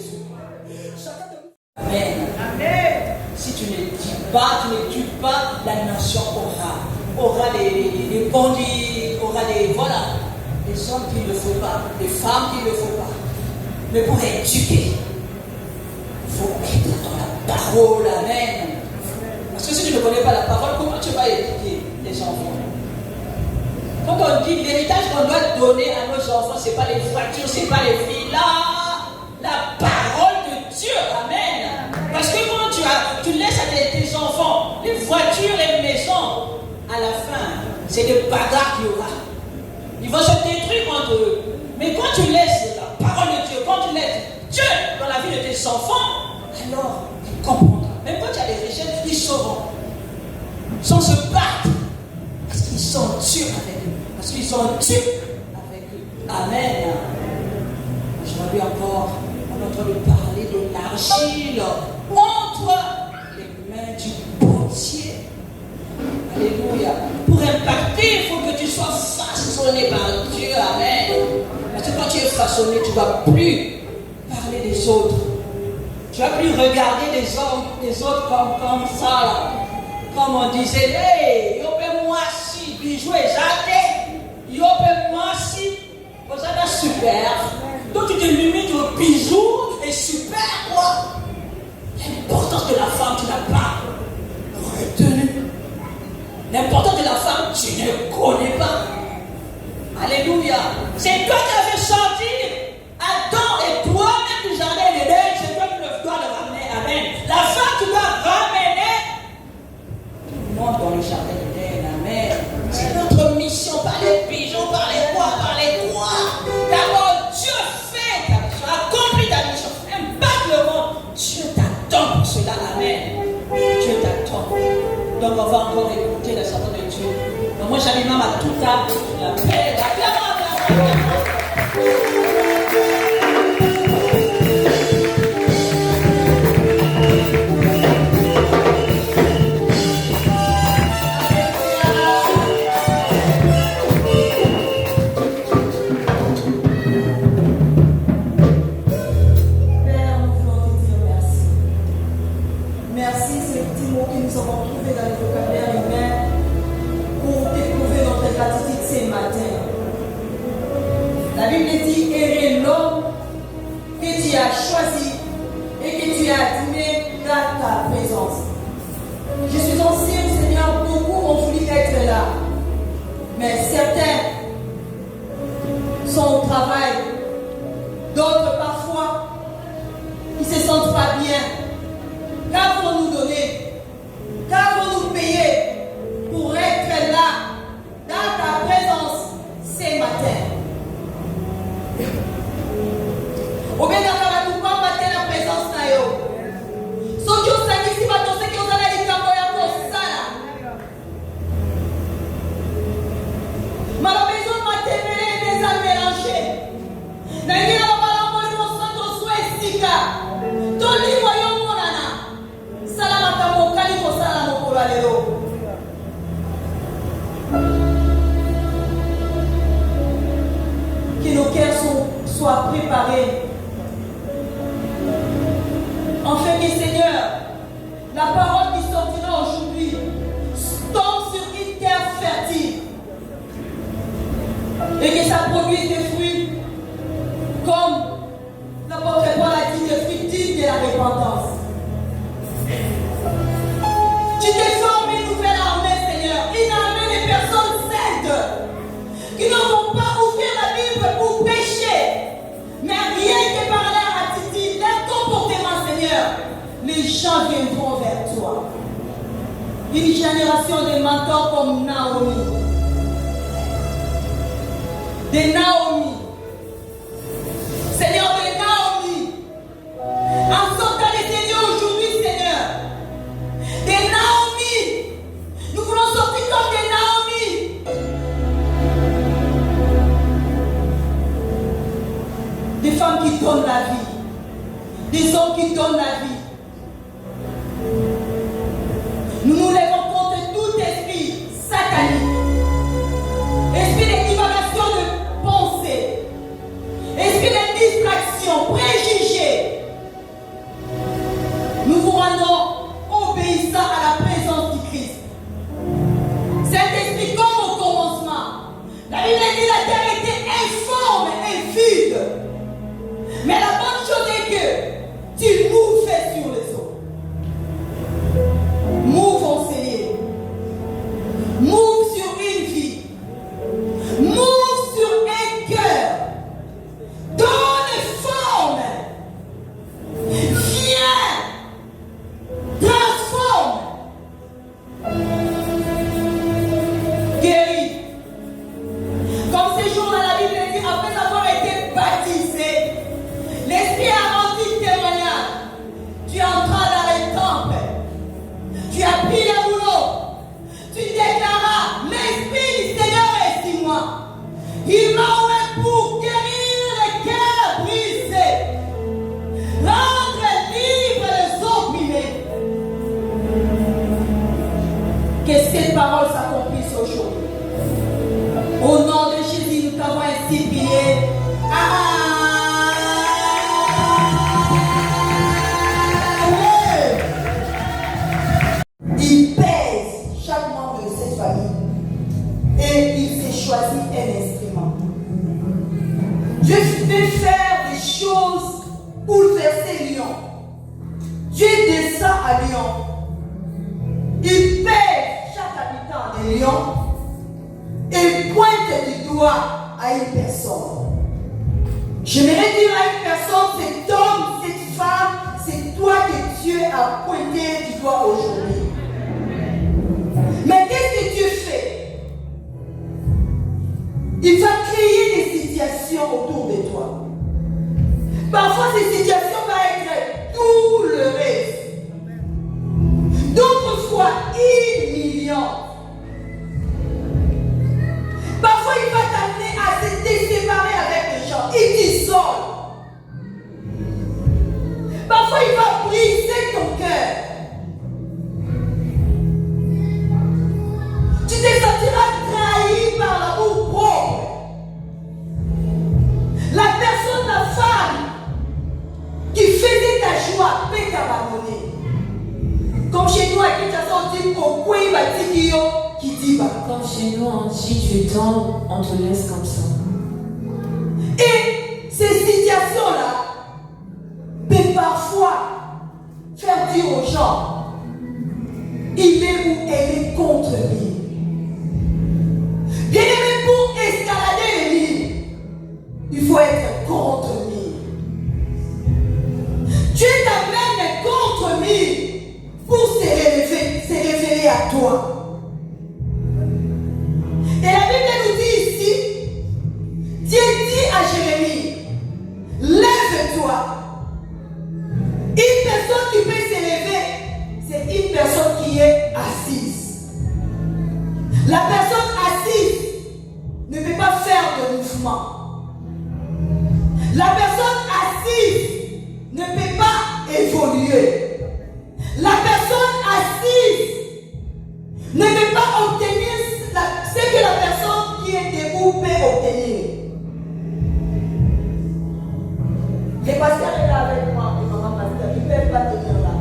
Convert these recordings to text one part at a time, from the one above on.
Jésus. Amen. Amen. Si tu ne dis pas, tu n'étudies pas, la nation aura des bandits, aura des hommes qu'il ne faut pas, des femmes qu'il ne faut pas. Mais pour éduquer, il faut être dans la parole. Amen. Parce que si tu ne connais pas la parole, comment tu vas éduquer les enfants? Quand on dit l'héritage qu'on doit donner à nos enfants, ce n'est pas les voitures, ce n'est pas les villas, la parole de Dieu. Amen. Parce que quand tu laisses à tes enfants les voitures et les maisons, à la fin, c'est des bagarres qu'il y aura. Ils vont se détruire entre eux. Mais quand tu laisses la parole de Dieu, quand tu laisses Dieu dans la vie de tes enfants, alors ils comprendront. Même quand tu as des richesses, ils sauront. Sans se battre. Parce qu'ils sont durs avec eux. Parce qu'ils sont durs avec eux. Amen. Aujourd'hui encore, on est en train de parler de l'argile entre les mains du potier. Alléluia. Pour impacter, il faut que tu sois façonné par Dieu. Amen. Parce que quand tu es façonné, tu ne vas plus parler des autres. Tu ne vas plus regarder les autres comme ça. Là. Comme on disait, hey, yo pe moi si, bijou et jardin. Yo pe moi si, vous êtes super. Donc tu te limites au bijou et super quoi. L'importance de la femme, tu n'as pas retenu. L'importance de la femme, tu ne connais pas. Alléluia. C'est toi qui as fait sortir Adam et toi-même du jardin d'Éden. C'est toi qui dois le ramener. Amen. La femme, tu dois ramener tout le monde dans le jardin d'Éden. Amen. C'est notre mission. Par les pigeons, par les quoi, par les quoi. D'abord, Dieu fait ta mission, accomplit ta mission, impacte le monde. Dieu t'attend pour cela. Amen. Dieu t'attend. Donc on va encore écouter la parole de Dieu. Donc moi j'anime à tout âme, la paix, la Père, nous voulons te dire merci. Merci, ces petits mots que nous avons trouvés dans le vocabulaire humain pour t'éprouver notre gratitude ce matin. La Bible dit, errer l'homme que tu as choisi et que tu as admiré dans ta présence. Je suis ancien, Seigneur, beaucoup ont voulu être là, mais certains sont au travail, d'autres parfois, ils ne se sentent pas bien. Qu'avons-nous donné? Qu'avons-nous payé pour être là, dans ta présence, ce matin? Au bien d'avoir tout pas matin la présence na yo. So qui ont sani si bato se qui ont allé likambo ya kosala. Ma la maison m'a téméré et des âmes mélangées. N'ayez la balance pour le centre soit estika. Toli voyons mon nana. Salama kamo kali ko salama ko lelo. Que nos cœurs soient préparés. Enfin que Seigneur, la parole qui sortira aujourd'hui tombe sur une terre fertile et que ça produise des fruits comme l'apôtre Paul a dit, des fruits dignes de la repentance. Tu te formes une nouvelle armée, Seigneur, une armée de personnes saintes qui ne vont pas ouvrir la Bible pour pécher, mais rien que par leur attitude, leur comportement, Seigneur, les gens viendront vers toi. Une génération de mentors comme Naomi. De Naomi. Seigneur, de Naomi. En sortant des Seigneurs aujourd'hui, Seigneur. De Naomi. Nous voulons sortir comme des Naomi. Des femmes qui donnent la vie. Des hommes qui donnent la vie. Nous nous lèvons contre tout esprit satanique. Esprit de divagation de pensée. Esprit de distraction, préjugés. cette parole s'accomplisse aujourd'hui. Au nom de Jésus, nous t'avons ainsi prié. Il pèse chaque membre de cette famille et il s'est choisi un instrument. Dieu fait faire des choses pour verser Lyon. Dieu descend à Lyon. Il pèse chaque habitant de Lyon et pointe du doigt à une personne. J'aimerais dire à une personne, cet homme, cette femme, c'est toi que Dieu a pointé du doigt aujourd'hui. Mais qu'est-ce que Dieu fait? Il va créer des situations autour de toi. Parfois, ces situations vont être tout le reste. D'autres fois, humiliantes. Parfois, il va t'amener à se déséparer avec les gens. Il t'isole. Parfois, il va briser ton cœur. Tu te sentiras trahi par l'amour propre. La personne, la femme qui faisait ta joie peut t'abandonner. Comme chez nous, à Kinshasa, on dit pourquoi il va dire qui dit bah. Comme chez nous, on dit tu tombes, on te laisse comme ça. Et ces situations-là peuvent parfois faire dire aux gens, il est ou elle est contre lui. Bien aimé, pour escalader les lignes, il faut être contre lui. Dieu t'amène contre lui pour se révéler à toi. Et la Bible nous dit ici, Dieu dit à Jérémie, lève-toi. Une personne qui peut s'élever, c'est une personne qui est assise. La personne assise ne peut pas faire de mouvement. La personne assise ne peut pas évoluer. La personne assise ne peut pas obtenir ce que la personne qui est debout peut obtenir. Les pasteurs sont là avec moi, les mamans pasteurs, ils ne peuvent pas tenir là.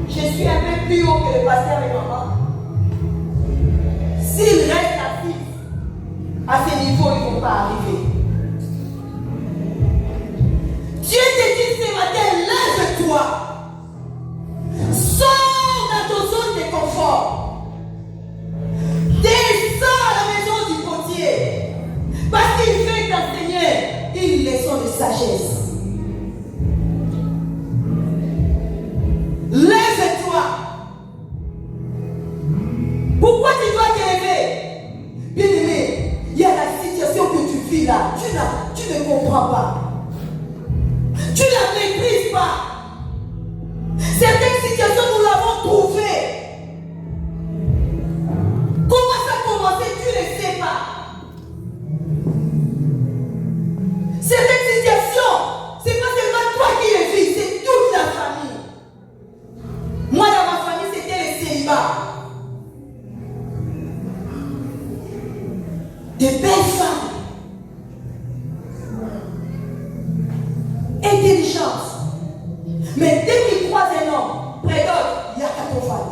Je suis un peu plus haut que les pasteurs et mamans. S'ils restent assis, à ce niveau, ils ne vont pas arriver. Dieu te dit ce matin, lève-toi. Sors dans ton zone de confort. Descends à la maison du potier. Parce qu'il veut t'enseigner une leçon de sagesse. Lève-toi. Pourquoi tu dois te lever? Bien aimé, il y a la situation que tu vis là. Tu ne comprends pas. Tu ne la maîtrises pas. Certaines situations, nous l'avons trouvées. Comment ça a commencé, tu ne sais pas. Certaines situations, c'est pas seulement toi qui les vis, c'est toute la famille. Moi, dans ma famille, c'était le célibat. De belles femmes. Intelligence. Mais dès qu'il croise un homme, près d'autres, il y a cacophone.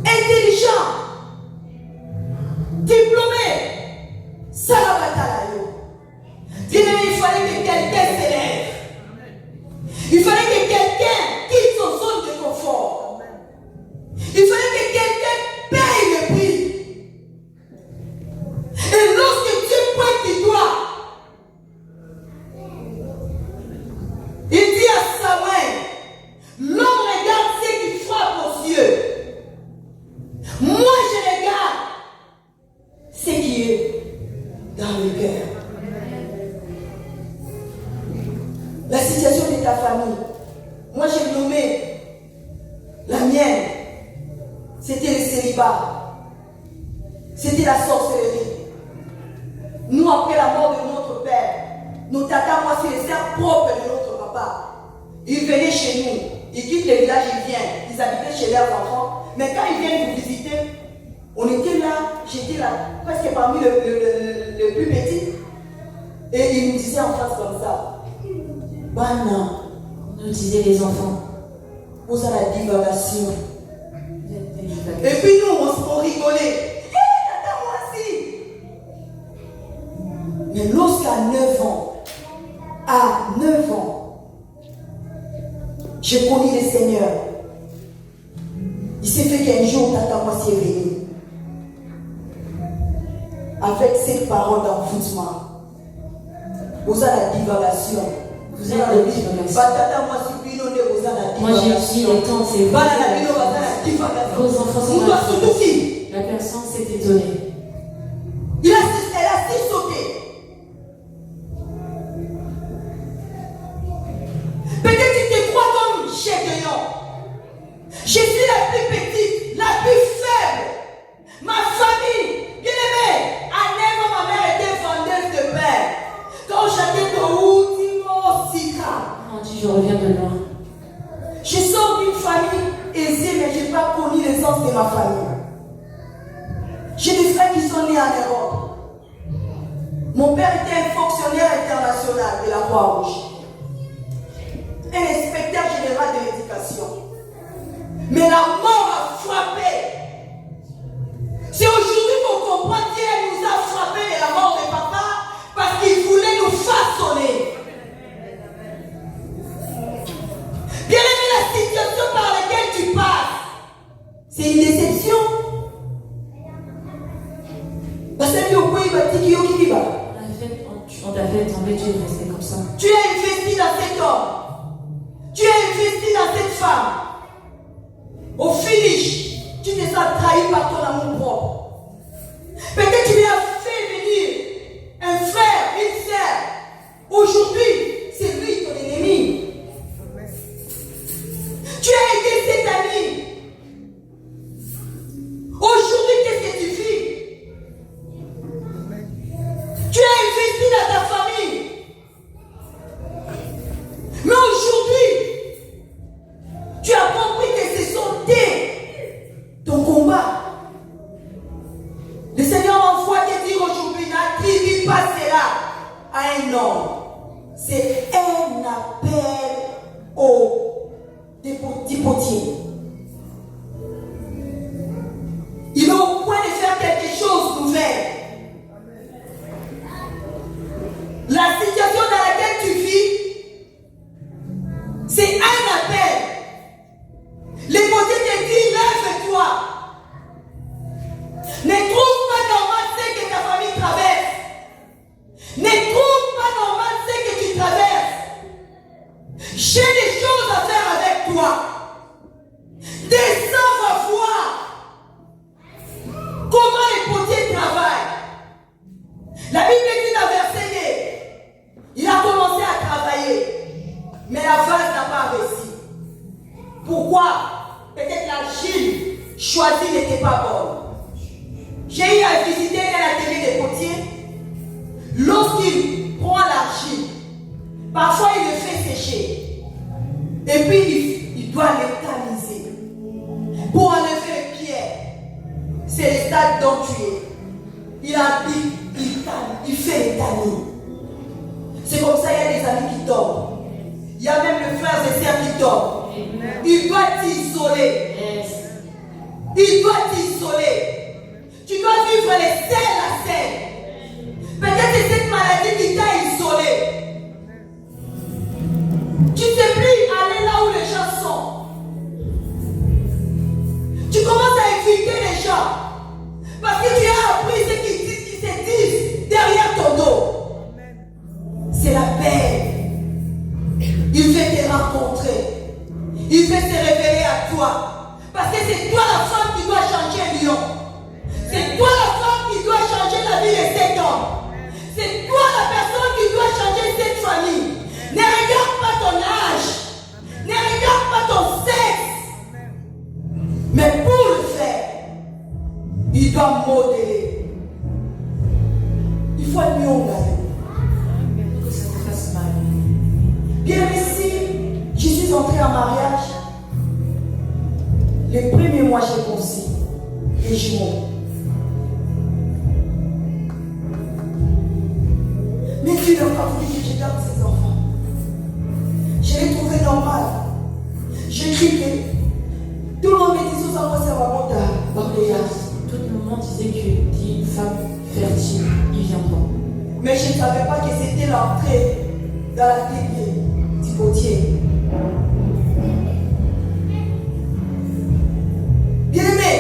Intelligent, diplômé, ça va batailler. Il fallait que quelqu'un s'élève. Il fallait que quelqu'un quitte son zone de confort. Il fallait que quelqu'un paye le prix. Et lorsque Dieu pointe du doigt, il dit à Samuel, l'homme regarde ce qui frappe aux yeux. Moi, je regarde ce qui est dans le cœur. La situation de ta famille, moi j'ai nommé la mienne, c'était le célibat, c'était la sorcellerie. Nous, après la mort de notre père, nos tatas, moi, c'est les sœurs propres de notre papa. Ils venaient chez nous, ils quittent les villages, ils viennent, ils habitaient chez leurs enfants. Mais quand ils viennent vous visiter, on était là, j'étais là, presque parmi le plus petit. Et ils nous disaient en face comme ça. Bana, Nous disaient les enfants. vous avez la divagation. Et puis nous, on rigolait. Hé, attends, moi aussi. Mais lorsqu'à 9 ans, à 9 ans, j'ai connu le Seigneur. Il s'est fait qu'un jour, Tata Moissi est venu. Avec cette parole d'envoûtement. Vous avez la divagation. Vous êtes la divagation. Moi j'ai dit les temps, c'est vrai. Vos enfants sont là. La personne s'est étonnée. Elle a si sauté. Peut-être tu te crois comme Gédéon. Je suis la plus petite, la plus faible. Ma famille, bien aimée, à 9 ans, ma mère était vendeuse de pain. Quand j'étais de Oudimo Sika. On dit je reviens de loin. Je sors d'une famille aisée, mais je n'ai pas connu l'essence de ma famille. J'ai des frères qui sont nés en Europe. Mon père était un fonctionnaire international de la Croix-Rouge. Un inspecteur général de l'éducation. Mais la mort a frappé. C'est aujourd'hui qu'on comprend Dieu nous a frappé de la mort de papa parce qu'il voulait nous façonner. Bien aimé, la situation par laquelle tu passes, c'est une déception. Parce que On t'a fait tomber, tu es resté comme ça. tu as investi dans cet homme. Tu as investi dans cette femme. Au finish, tu te sens trahi par ton amour propre. Peut-être tu lui as fait venir un frère, une sœur. Aujourd'hui, c'est lui ton ennemi. Tu as aidé cet ami. Aujourd'hui, qu'est-ce que tu vis? Tu as investi dans ta famille. Mais aujourd'hui, tu as compris que ce sont ton combat. Le Seigneur m'envoie te dire aujourd'hui, n'attribue pas cela à un homme. C'est un appel au dépotier. Il est au point de faire quelque chose de nouvel. La situation dans laquelle tu vis, c'est un appel. L'épotier te dit, lève-toi. Ne trouve pas normal ce que ta famille traverse. Ne trouve pas normal ce que tu traverses. J'ai des choses à faire avec toi. Descends, va voir comment l'épotier travaille. La Bible dit dans verset 2, il a commencé à travailler, mais la vase n'a pas réussi. Pourquoi? Peut-être l'argile choisie n'était pas bonne. J'ai eu à visiter un atelier de potier. Lorsqu'il prend l'argile, parfois il le fait sécher. Et puis il doit le tamiser. Pour enlever les pierres, c'est le stade dont tu es. Il habite, il tame, il fait les tamis. C'est comme ça, il y a des amis qui tombent. Il y a même les frères et sœurs qui tombent. Il doit t'isoler. Il doit t'isoler. Tu dois vivre les scènes à scène. Peut-être c'est cette maladie qui t'a isolé. Tu ne sais plus aller là où les gens sont. Tu commences à éviter les gens. Parce que tu as appris ce qu'ils se disent derrière ton dos. C'est la paix. Il veut te rencontrer. Il veut se révéler à toi. Parce que c'est toi la femme qui doit changer un lion. C'est toi la femme qui doit changer la vie de cet homme. C'est toi la personne qui doit changer cette famille. Ne regarde pas ton âge. Ne regarde pas ton sexe. Mais pour le faire, il doit modeler. Il faut être mieux engagé. Que ça te fasse mal. Bien ici, je suis jumeaux. Mais Dieu n'a pas voulu que je garde ses enfants. Je l'ai trouvé normal. J'ai crié. Tout le monde me disait aux enfants, c'est vraiment tard. Tout le monde disait que d'une femme fertile, il viendra. Mais je ne savais pas que c'était l'entrée dans l'atelier du potier. Bien-aimé,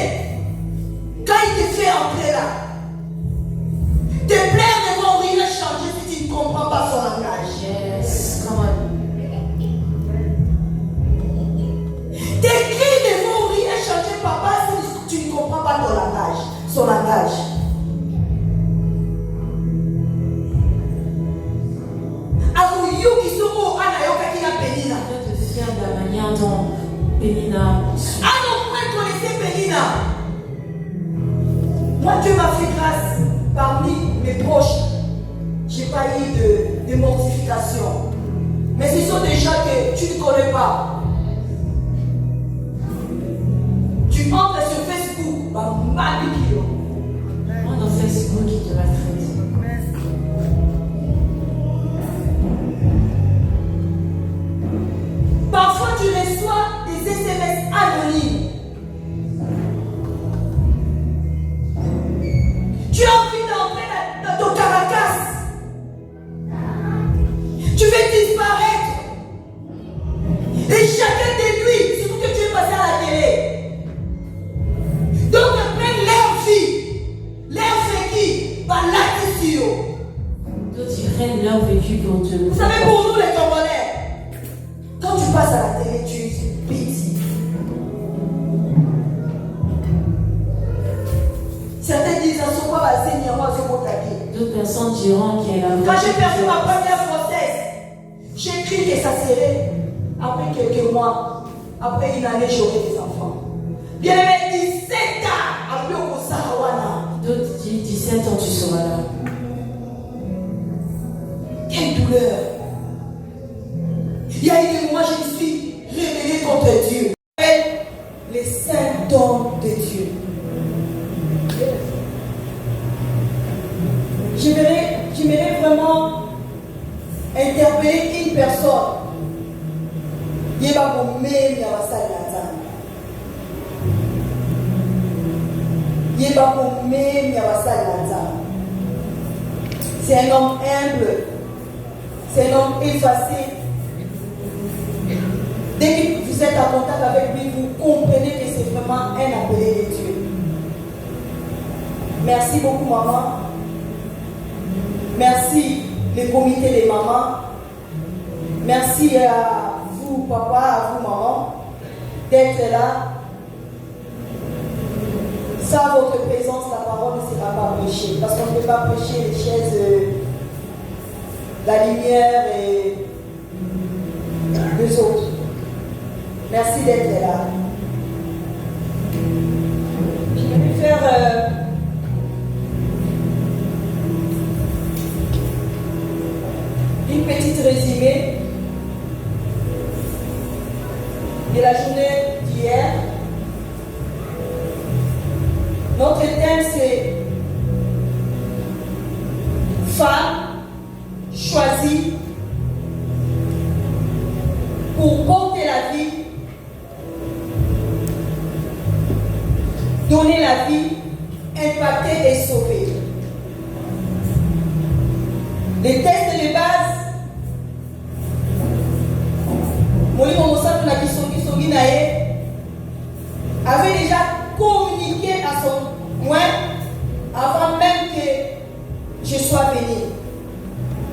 quand il te fait entrer là, tes plaies ne vont rien changer si tu ne comprends pas son langage. Yes, come on. Tes cris ne vont rien changer, papa, si tu ne comprends pas ton langage, son langage. Je vais te fier de la manière dont Pénina. Ah non, vous connaissez Pénina. Moi, Dieu m'a fait grâce parmi mes proches. Je n'ai pas eu de mortification. Mais ce sont des gens que tu ne connais pas. Tu entres sur Facebook, bah, manipule. Moi, dans Facebook, il te maltraite. Parfois, tu reçois des SMS anonymes. Tu as envie d'entrer dans ton caracas. Tu veux disparaître. Et chacun de lui, surtout que tu es passé à la télé. Donc, après leur vie, leur vécu, par l'addition. D'autres, ils prennent leur vécu pour te. Vous savez, pour nous les Congolais, quand tu passes à la télé, tu es petit. Certains disent, à son pas basé, moi, je vais t'attaquer. D'autres personnes diront qu'elle a. Quand j'ai perdu ma première grossesse, j'ai cru que ça serait après quelques mois, après une année, j'aurai des enfants. Bien aimé, 17 ans, après au Sarawana. D'autres disent 17 ans, tu seras là. Quelle douleur! Il y a eu des moments où je me suis rebellée contre Dieu. Les saints dons de Dieu. J'aimerais vraiment interpeller une personne. C'est un homme humble. C'est un homme effacé. Dès que vous êtes en contact avec lui, vous comprenez que c'est vraiment un appelé de Dieu. Merci beaucoup, maman. Merci, le comité des mamans. Merci à vous, papa, à vous, maman, d'être là. Sans votre présence, la parole ne sera pas prêchée. Parce qu'on ne peut pas prêcher les chaises, la lumière et les autres. Merci d'être là. Je vais faire une petite résumé de la journée d'hier. Notre thème c'est femme choisie pour porter la vie, donner la vie, impacter et sauver. Les tests de base, avait déjà communiqué à son moins avant même que je sois venu.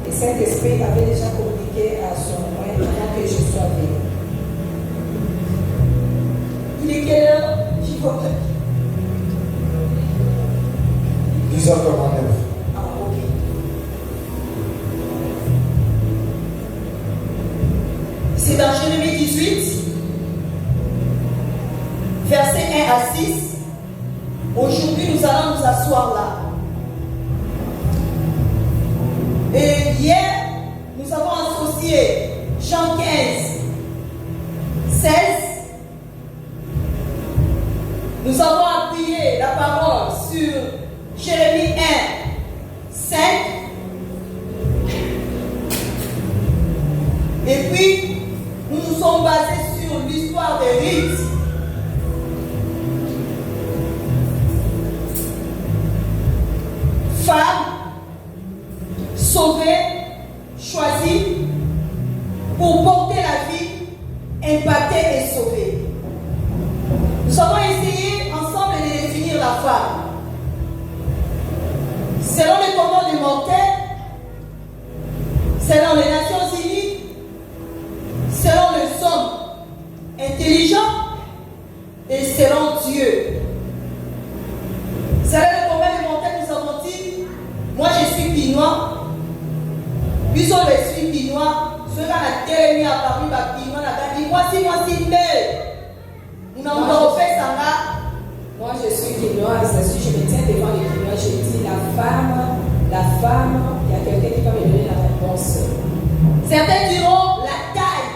Et cet esprit avait déjà communiqué à son moins avant que je sois venu. Il est quelle heure? J'y vois pas. 10h49. Ah, ok. C'est dans Jérémie 18, versets 1 à 6. Aujourd'hui, nous allons nous asseoir là. Et hier, nous avons associé Jean 15, 16. Nous avons appuyé la parole Et puis, nous nous sommes basés sur l'histoire de Ruth. Femme sauvée, choisie pour porter la vie, impacter et sauver. Nous avons essayé ensemble de définir la femme. Selon les commandements, selon les Nations Unies, selon les hommes intelligents et selon Dieu. Selon les commandements, nous avons dit, moi je suis pinois, puis on le suit pinois, ceux qui ont été mis à Paris, pinois, moi si belle. Nous avons fait ça là. Moi, je suis quinoise, je me tiens devant les quinois, je dis la femme, il y a quelqu'un qui va me donner la réponse. Certains diront la taille,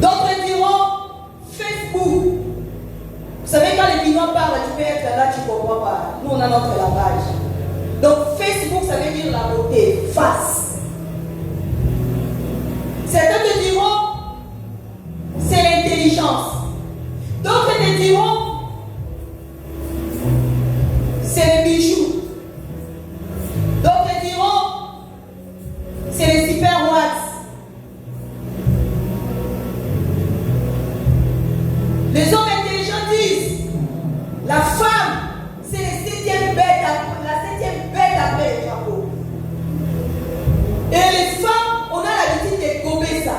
d'autres diront Facebook. Vous savez, quand les quinois parlent, tu peux être là, tu ne comprends pas. Nous, on a notre langage. Donc, Facebook, ça veut dire la beauté, face. Certains te diront c'est l'intelligence. D'autres te diront c'est les bijoux. D'autres diront c'est les super watts. Les hommes intelligents disent la femme c'est la septième bête après les chapeaux. Et les femmes, on a l'habitude de gober ça.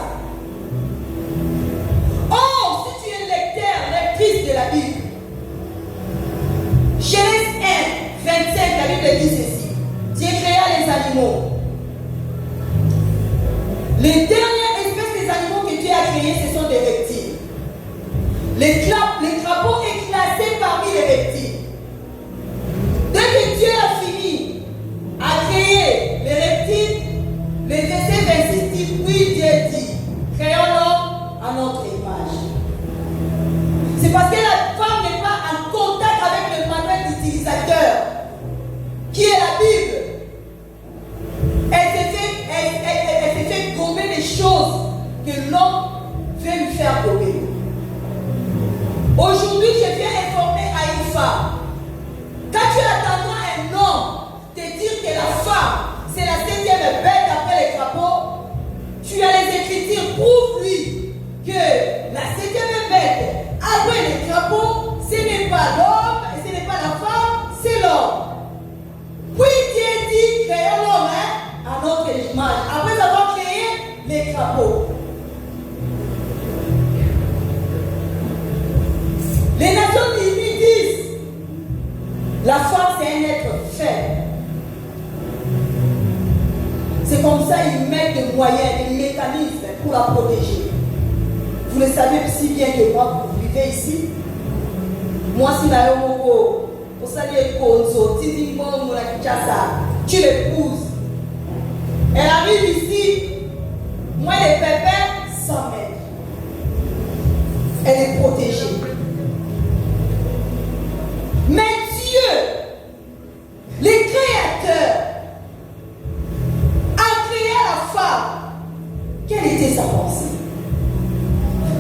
Oh, si tu es lectrice de la Bible, Genèse 1, 25, la Bible dit ceci. Dieu créa les animaux. Les dernières espèces des animaux que Dieu a créées, ce sont des reptiles. Les crapauds est classé parmi les reptiles. Dès que Dieu a fini à créer les reptiles, le verset 26 dit, puis Dieu dit, créons l'homme à notre image. C'est parce que la femme n'est pas en contact avec le manuel d'utilisateur, qui est la Bible. Elle s'est fait gommer les choses que l'homme veut lui faire gommer. Aujourd'hui, je viens informer à une femme. Quand tu attendras un homme te dire que la femme, c'est la septième bête après les crapauds, tu as les Écritures, prouve-lui que la septième bête après les crapauds, ce n'est pas l'homme, et ce n'est pas la femme, c'est l'homme. Puis Dieu dit, créons l'homme à notre image, après avoir créé les crapauds. Les Nations Unies disent, la femme c'est un être faible. C'est comme ça qu'ils mettent des moyens, des mécanismes pour la protéger. Vous le savez si bien que moi, vous vivez ici. Moi, si tu l'épouses. Elle arrive ici, moi les pépères, 100 mètres. Elle est protégée. Mais Dieu, le Créateur, a créé la femme. Quelle était sa pensée?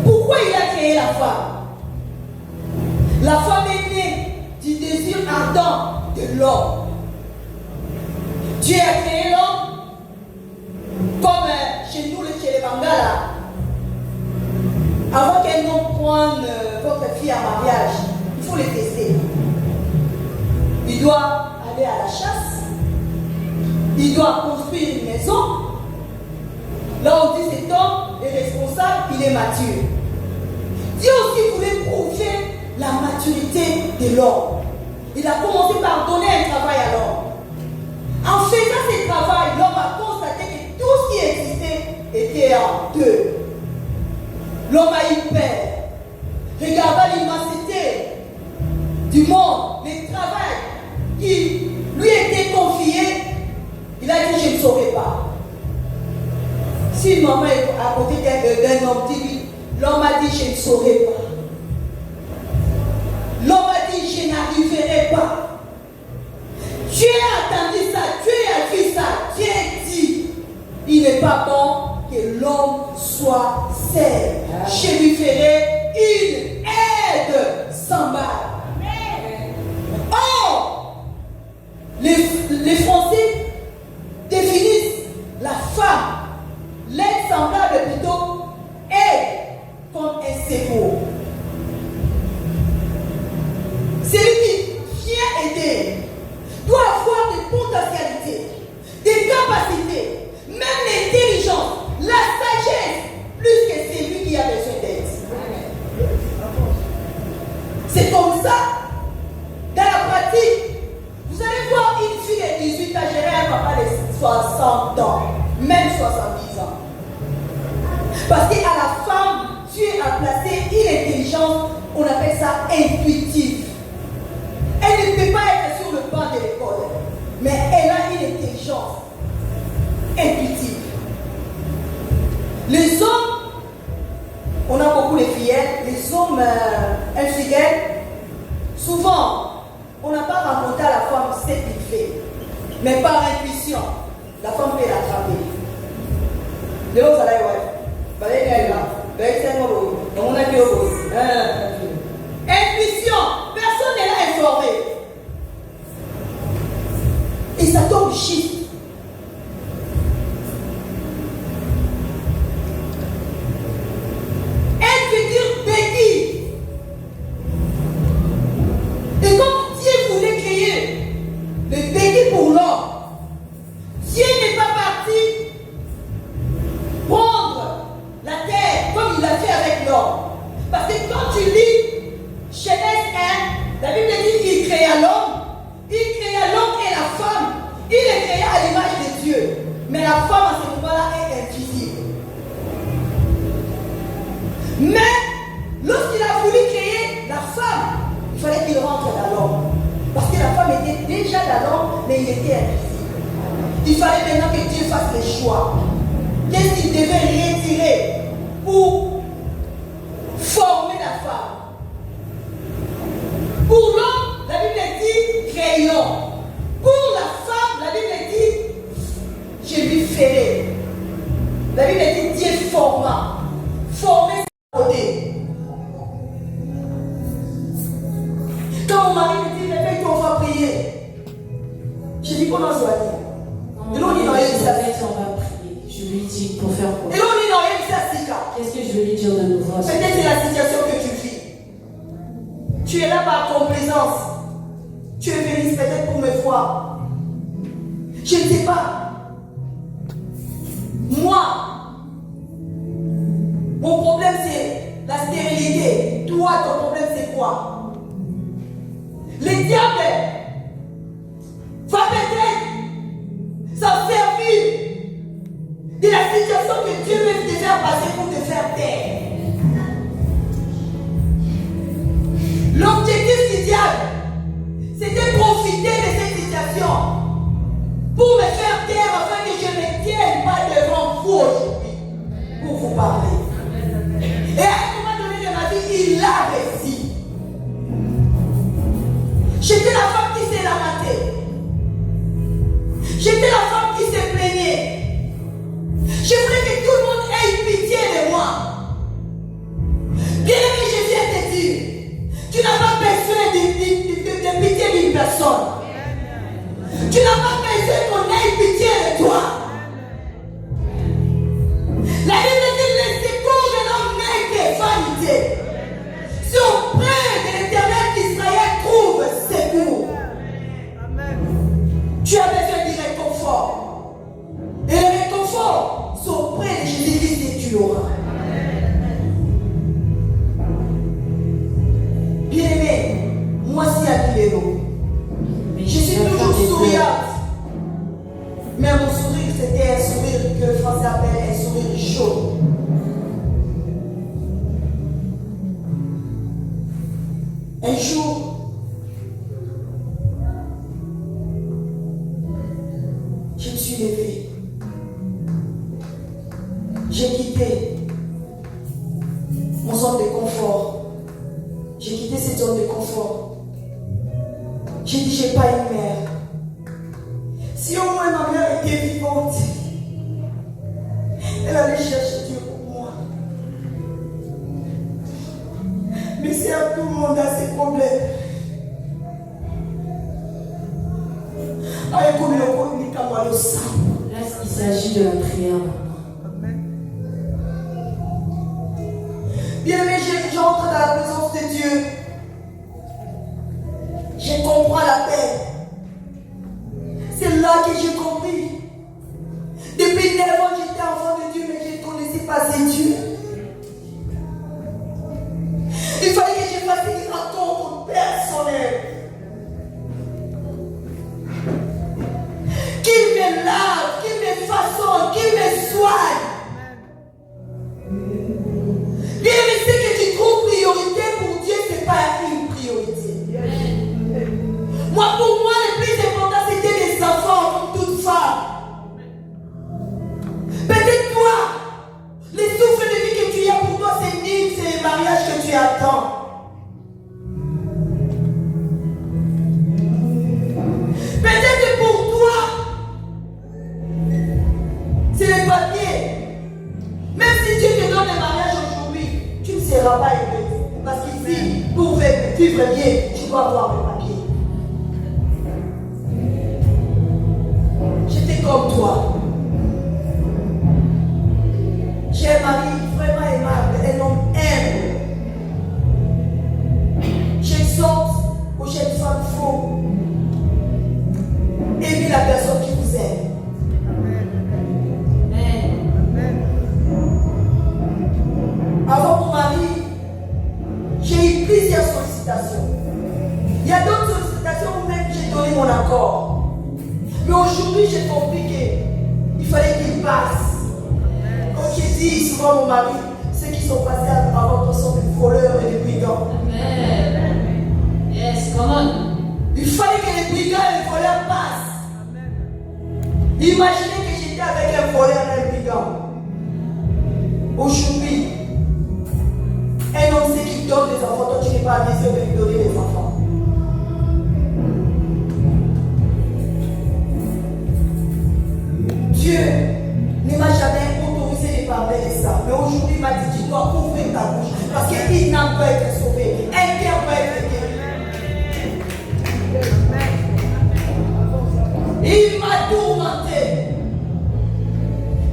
Pourquoi il a créé la femme? La femme est née du désir ardent de l'homme. Dieu a créé l'homme comme chez nous, chez les Bangala. Avant qu'elle nous prenne votre fille à mariage, il faut les tester. Il doit aller à la chasse. Il doit construire une maison. Là on dit cet homme est responsable, il est mature. Dieu aussi voulait prouver la maturité de l'homme. Il a commencé par donner un travail à l'homme. En faisant ce travail, l'homme a constaté que tout ce qui existait était en deux. L'homme a eu peur. Regardant l'immensité du monde, le travail qui lui était confié, il a dit je ne saurais pas. Si une maman est à côté d'un homme, l'homme a dit je ne saurais pas. L'homme a dit je n'arriverai pas. Dieu a entendu ça, Dieu a vu ça, Dieu dit il n'est pas bon que homme soit seul. Je lui ferai une aide semblable. Or, les Français définissent la femme, l'aide semblable plutôt, aide comme un secours. Celui qui vient aider doit avoir des potentialités, des capacités, même l'intelligence, la sagesse, plus que celui qui a besoin d'aide. C'est comme ça, dans la pratique, vous allez voir une fille de 18 ans gérer un papa de 60 ans, même 70 ans. Parce qu'à la femme, Dieu a placé une intelligence, on appelle ça intuitive. Elle ne peut pas être sur le banc de l'école, mais elle a une intelligence intuitive. Les hommes, on a beaucoup les fidèles, les hommes infidèles, souvent, on n'a pas rencontré à la femme ce qu'il fait, mais par intuition, la femme peut l'attraper. De l'autre, ça là, intuition, personne n'est là informé. Et ça tombe chiffre. Elle veut dire béni. Et comme Dieu voulait créer le béni pour l'homme, Dieu n'est pas parti prendre la terre comme il l'a fait avec l'homme. Parce que quand tu lis Genèse 1, la Bible dit qu'il créa l'homme et la femme. Il les créa à l'image de Dieu. Mais la femme à ce moment-là est invisible. Mais lorsqu'il a voulu créer la femme, il fallait qu'il rentre dans l'homme. Parce que la femme était déjà dans l'homme, mais il était invisible. Il fallait maintenant que Dieu fasse les choix. Qu'est-ce qu'il devait retirer pour former la femme? Pour l'homme, la Bible dit créons. Pour la femme, la Bible dit je lui ferai. La Bible dit Dieu forma. Former sa beauté. Quand mon mari me dit réveille qu'on va prier, je dis comment je dois dire. Et là on dit non, il y a une on va prier. Je lui dis pour faire quoi? et là on dit non, il y a une sika. Qu'est-ce que je vais lui dire de nouveau? Peut-être c'est la situation que tu vis. Tu es là par complaisance. Tu es venu peut-être pour me voir. Je ne sais pas. Moi, mon problème c'est la stérilité. Toi, ton problème c'est quoi? Le diable va peut-être s'en servir de la situation que Dieu veut te faire passer pour te faire taire. L'objectif du diable, c'était de profiter de cette situation pour me faire taire afin que je ne tienne pas devant vous aujourd'hui pour vous parler. Et à un moment donné de ma vie, il a réussi. J'étais la femme qui s'est lamentée. J'étais la femme qui s'est plaignée. Je voulais que tout le monde ait pitié de moi. Bien-aimé, je viens te dire, tu n'as pas besoin de pitié d'une personne. Tu n'as pas besoin qu'on ait pitié de toi. La Bible dit les secours de l'homme n'est que vanité. C'est auprès de l'Éternel qu'Israël trouve secours. Tu as besoin du réconfort. Et le réconfort, c'est auprès de Jésus-Christ que tu l'auras. Bien-aimé, moi si à Kilélo, je suis toujours souriante. Mais mon sourire, c'était un sourire que le français appelle un sourire chaud. Un jour, je me suis levée. J'ai quitté mon zone de confort. J'ai quitté cette zone de confort. J'ai dit, j'ai pas une mère. Si au moins ma mère était vivante, elle allait chercher Dieu Là, il s'agit de la prière maintenant. Bien-aimé, j'entre dans la présence de Dieu. Je comprends la paix. C'est là que j'ai compris. Depuis 9 ans, j'étais enfant de Dieu, mais je ne connaissais pas ces dieux. Il fallait que je fasse une rencontre personnelle. Qu'il me lave, qu'il me façonne, qu'il me soigne. Bien, mais ce que tu trouves priorité pour Dieu, ce n'est pas une priorité. Moi, pour moi, le plus important, c'était les enfants, comme toute femme. Peut-être toi, les souffles de vie que tu as pour toi, c'est nul, c'est le mariage que tu attends. Peut-être que pour toi, c'est les papiers. Même si Dieu te donne le mariage aujourd'hui, tu ne seras pas aimé. Parce qu'ici, pour vivre bien, tu dois avoir le papier. J'étais comme toi. J'ai un mari vraiment aimable, un homme humble. J'exhorte aux jeunes femmes faux. Aimez la personne qui vous aime. Avant mon mari, j'ai eu plusieurs sollicitations. Il y a d'autres sollicitations où même j'ai donné mon accord. Mais aujourd'hui, j'ai compris qu'il fallait qu'il passe. Comme j'ai dit souvent à mon mari, ceux qui sont passés avant toi sont des voleurs et des brigands. Amen. Yes, come on. Il fallait que les brigands et les voleurs passent. Imaginez que j'étais avec un voleur et un brigand. Aujourd'hui, un homme sait qu'il donne des enfants, toi tu n'es pas à mesure de lui donner des enfants. Dieu ne m'a jamais autorisé de parler de ça. Mais aujourd'hui, il m'a dit, tu dois ouvrir ta bouche. Parce qu'il n'a pas été sauvé. Un cœur peut être guéri. Il m'a tourmenté.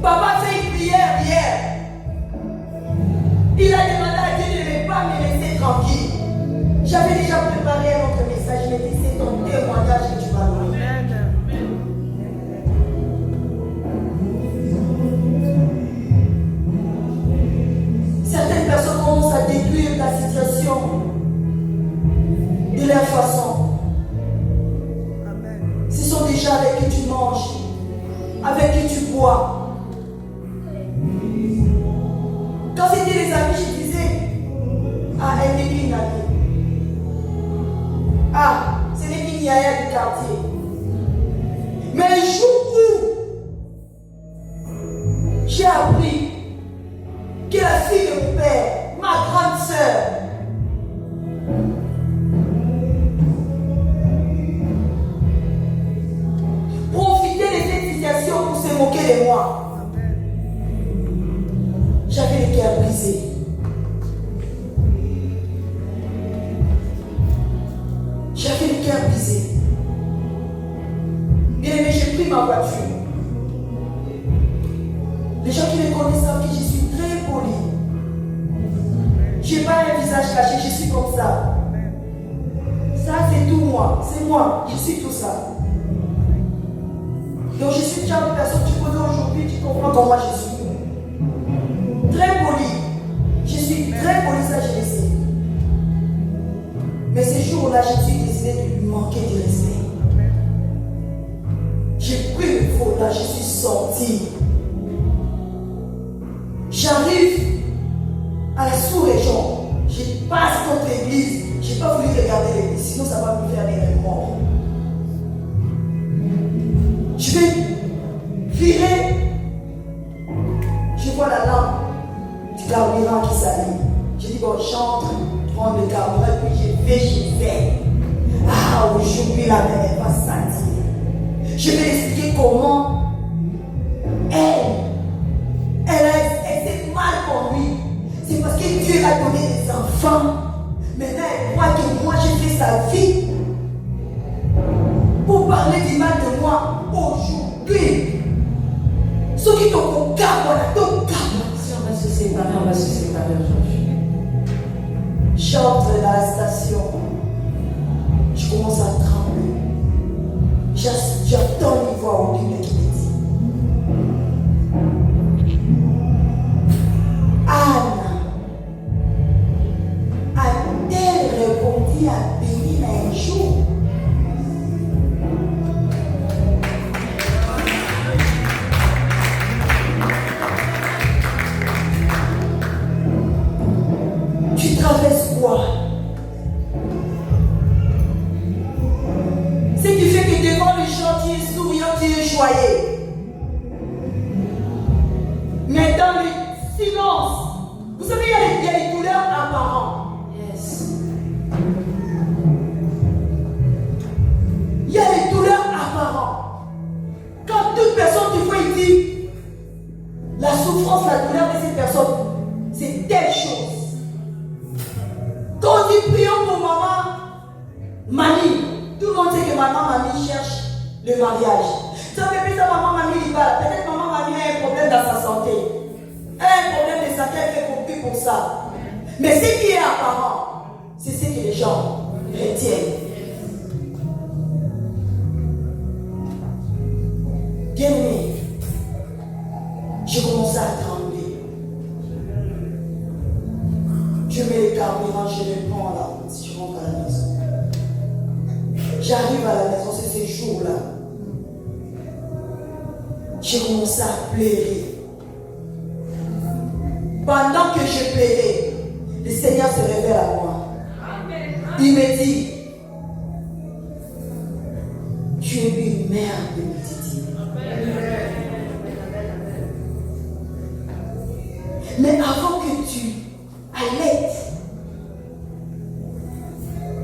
Papa fait une prière hier. Il a demandé à Dieu de ne pas me laisser tranquille. J'avais déjà préparé un autre message. Je me dis, c'est ton témoignage que tu vas donner. Certaines personnes commencent à détruire la situation de leur façon. Ce sont des gens avec qui tu manges, avec qui tu bois. Quand c'était les amis, je disais, ah, elle n'est qu'une amie. Ah, ce n'est qu'une yaya du quartier. Mais le jour où j'ai appris que la fille de mon père, ma grande sœur, profitait de cette situation pour se moquer de moi. J'avais le cœur brisé. J'avais le cœur brisé. Bien aimé, j'ai pris ma voiture. Les gens qui me connaissent savent que je suis très poli. Je n'ai pas un visage caché, je suis comme ça. Ça, c'est tout moi. C'est moi. Je suis tout ça. Donc, je suis le genre de personne que tu connais aujourd'hui, tu comprends comment je suis. Très poli. Je suis très poli, ça, je le sais. Mais ce jour-là, je suis décidé de lui manquer de respect. J'ai pris le fauteuil, je suis sorti. J'arrive à la sous-région. Je passe contre l'église. Je n'ai pas voulu regarder l'église, sinon ça va me faire des remords. Je vais virer. Je vois la lampe du carburant qui s'allume. Je dis, bon, j'entre, prendre le carburant, et puis je vais. Ah, aujourd'hui, la mer va sentir. Je vais expliquer comment elle s'est mal conduite. C'est parce que Dieu a donné des enfants. Maintenant, elle croit que moi, j'ai fait sa vie pour parler du mal de moi au jour Mais dans le silence, vous savez, il y a des douleurs apparentes. Yes. Il y a des douleurs apparentes. Quand toute personne te voit, il dit la souffrance, la douleur de cette personne, c'est telle chose. Quand on dit prions pour maman, mamie, tout le monde sait que maman, mamie cherche le mariage. Ça fait plus ça, maman, mamie, il va. Peut-être maman, mamie a un problème dans sa santé. Elle a un problème de santé, elle fait compris pour ça. Mais ce qui est apparent, c'est ce que les gens retiennent. Bien-aimé, je commence à trembler. Je mets le carburant, je le prends là, si je rentre à la maison. J'arrive à la maison, c'est ces jours-là. J'ai commencé à pleurer. Pendant que je pleurais, le Seigneur se révèle à moi. Il me dit, tu es une mère de multitude. Mais avant que tu allaites,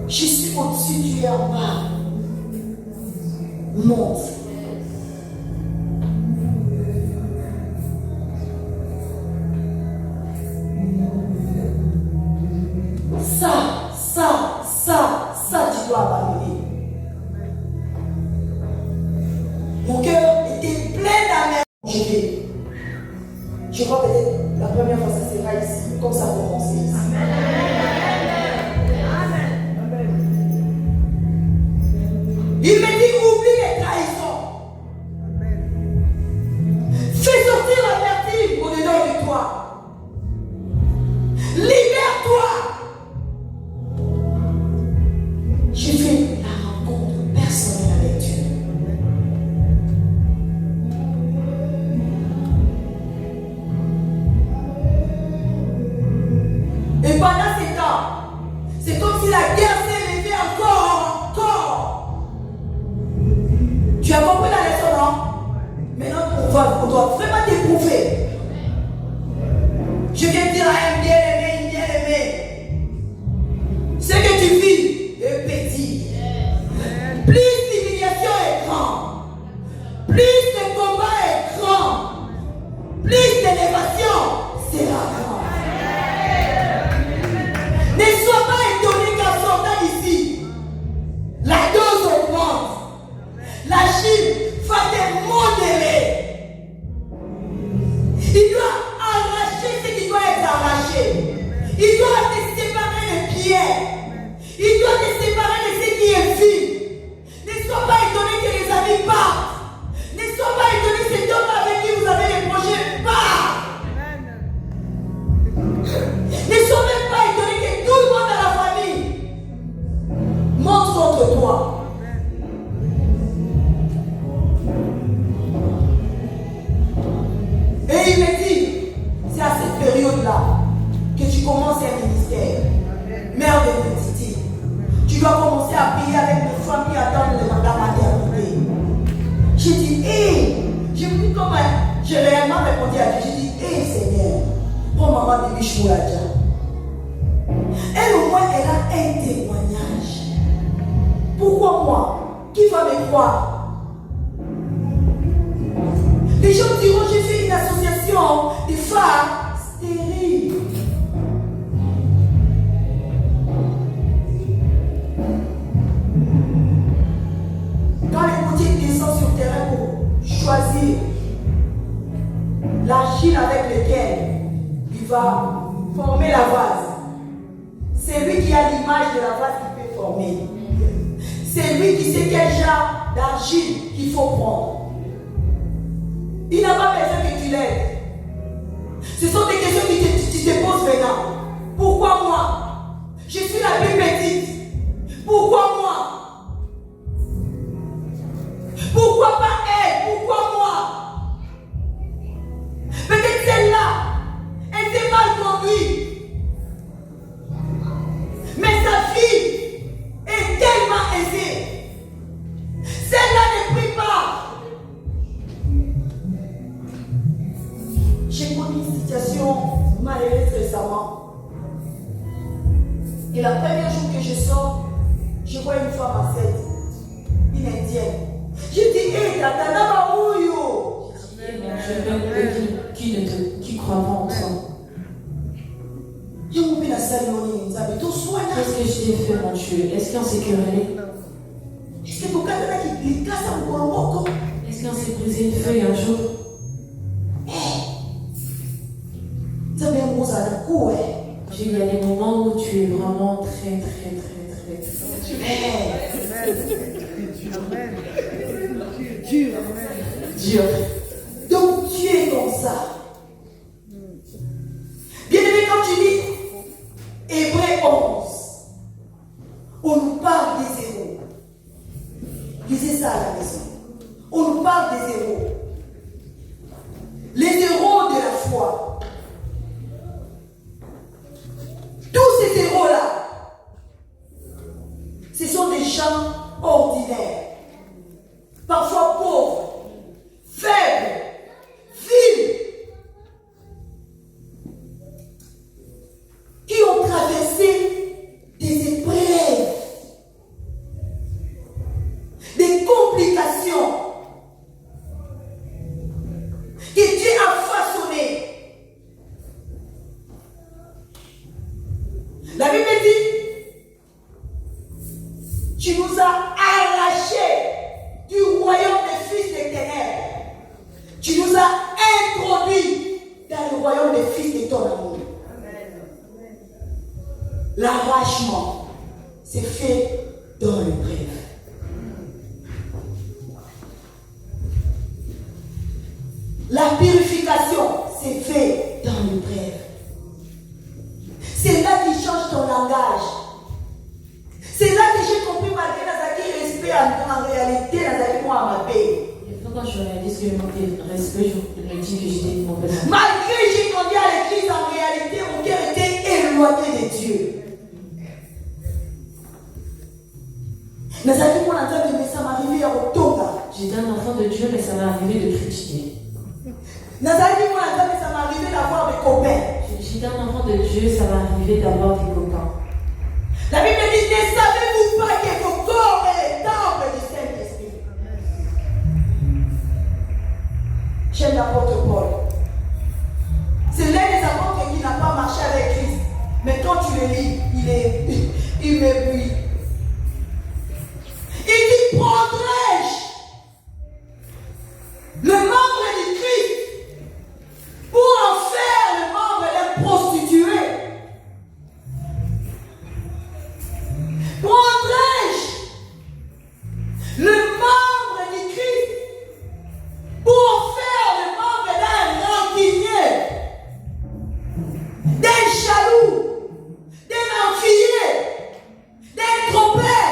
je suis au-dessus, tu es en bas. Monte. Ça, tu dois abandonner. Mon cœur était plein d'amertume. Je crois peut-être la première fois, ça sera ici, comme ça a commencé ici. Il me dit, oublie les trahisons. Fais sortir l'amertume au-dedans de toi. Libère-toi. J'ai fait la rencontre personnelle avec Dieu. Et pendant ces temps, c'est comme si la guerre s'est levée encore. Tu as compris la leçon, non? Maintenant, on doit vraiment t'éprouver. Je viens de dire à un bien-aimé, ce que tu vis est petit. Plus l'humiliation est grande, plus le combat est grand, plus l'élévation sera grande. Ne sois pas étonné qu'en sortant d'ici, la dose augmente. La Chine va te modérer. Il doit arracher ce qui doit être arraché. Il doit te séparer de pierres. Il doit te séparer de ce qui est vil. Ne sois pas étonné que les amis partent. Ne sois pas étonné que cet homme avec qui vous avez des projets part. Ne sois même pas étonné que tout le monde dans la famille monte contre toi. Et il me dit, c'est à cette période-là que tu commences un ministère. Mère de petite, tu dois commencer à prier avec les femmes qui attendent la maternité. J'ai dit, j'ai vu comment j'ai réellement répondu à Dieu. J'ai dit, Seigneur, prends maman de Bichouadja. Elle au moins, elle a un témoignage. Pourquoi moi? Qui va me croire? Les gens diront, j'ai fait une association de femmes stériles. Quand les boutiques descendent sur le terrain pour choisir l'argile avec laquelle il va former la vase, c'est lui qui a l'image de la vase qu'il peut former. C'est lui qui sait quel genre d'argile qu'il faut prendre. Il n'a pas besoin que tu l'aides. Ce sont des questions qui te posent maintenant. Pourquoi moi? Je suis la plus petite. Pourquoi moi? Pourquoi pas elle? Pourquoi moi? Peut-être celle-là, elle s'est mal conduite. Mais sa fille est tellement aisée. Celle-là ne prie pas. Et la première jour que je sors, je vois une femme enceinte, une indienne. Je dis, hé, tata, nama ouyo. Je veux qui croit pas en toi. Qu'est-ce que je t'ai fait, mon Dieu? Est-ce qu'on s'est querellé? Est-ce qu'on s'est brisé une feuille un jour? Il y a des moments où tu es vraiment très. Dur. Donc tu es comme ça. Bien aimé, quand tu lis Hébreux 11, on nous parle des héros. Lisez ça à la maison. On nous parle des héros. Les héros de la foi. Tous ces héros-là, ce sont des gens ordinaires, parfois pauvres, faibles, vils, qui ont traversé des épreuves, des complications, que Dieu a façonnées. La Bible dit, tu nous as arrachés du royaume des fils des ténèbres. Tu nous as introduits dans le royaume des fils de ton amour. L'arrachement, c'est fait dans le bref. La purification, c'est fait dans le bref. C'est là qui change ton langage. C'est là que j'ai compris malgré Nazaki respect en réalité, Nazaki moi à ma paix. Quand je réalise que je manquais de respect, je me dis que j'étais une mauvaise femme. Malgré que j'ai grandi à l'église, en réalité, mon cœur était éloigné de Dieu. Nazaki moi mais ça m'est arrivé à Otonga. J'étais un enfant de Dieu, mais ça m'est arrivé de critiquer. Nazaki moi mais ça m'est arrivé d'avoir des copains. J'étais un enfant de Dieu, ça m'est arrivé d'avoir des copains. La Bible dit, ne savez-vous pas que vos corps est le temple du Saint-Esprit? J'aime l'apôtre Paul. C'est l'un des apôtres qui n'a pas marché avec Christ. Mais quand tu le lis, il m'éblouit. Il dit, prendrai-je le membre du Christ pour en faire le membre d'un prostitué? Prendrai-je le membre du Christ pour en faire le membre d'un rancunier, d'un jaloux, d'un envieux, d'un trompeur?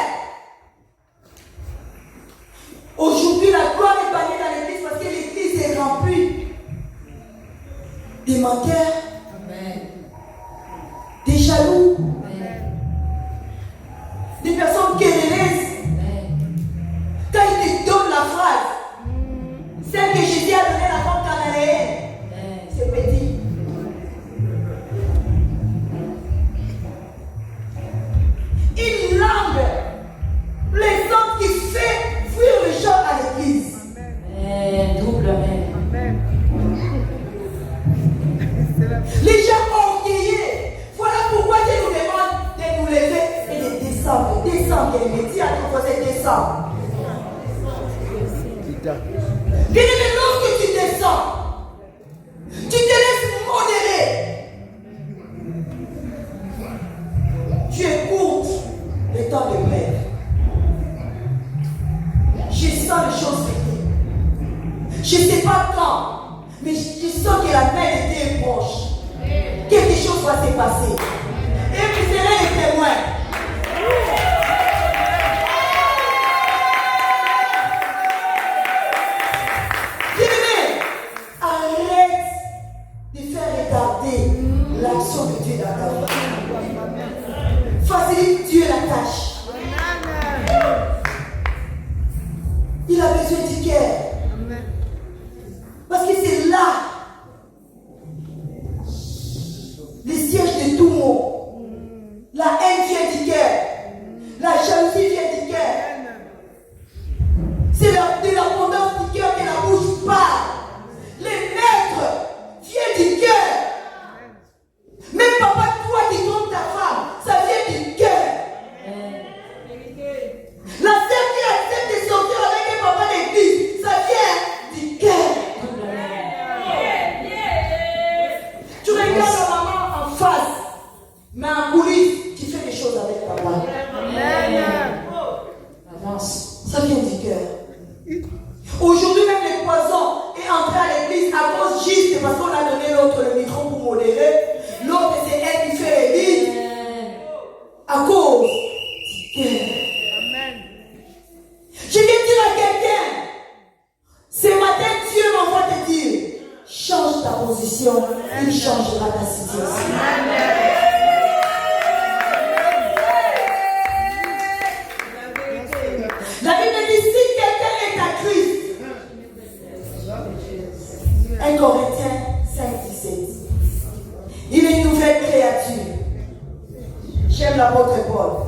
Aujourd'hui, la gloire est bannie dans l'église parce que l'église est remplie des menteurs, des jaloux, des personnes querelleuses. Quand ils te donnent la phrase, celle que Jésus a donnée à la femme cananéenne, c'est petit. Une langue plaisante qui fait fuir les gens à l'église. Double amen. Les gens orgueillés. Voilà pourquoi Dieu nous demande de nous lever et de descendre. Descendre, dis à ton voisin, descendre. Bien aimé, lorsque tu descends, tu te laisses modérer. Tu écoutes le temps de bref. Je sens les choses venir. Je ne sais pas quand, mais je sens que la main de Dieu est proche. Quelque chose va se passer. Et vous serez les témoins. Bien-aimé, arrête de faire retarder l'action de Dieu dans ta vie. Facilite Dieu la tâche. Il a besoin du cœur. Parce que c'est là le siège de tout mot. La haine vient c'est parce qu'on a donné l'autre le micro pour modérer. L'autre, c'est elle qui fait les vides. À cause du cœur. Je viens dire à quelqu'un, ce matin, Dieu m'envoie te dire, change ta position, il changera ta situation. La Bible dit, si quelqu'un est à Christ, 1 Corinthiens 5, 17, il est une nouvelle créature. J'aime l'apôtre Paul.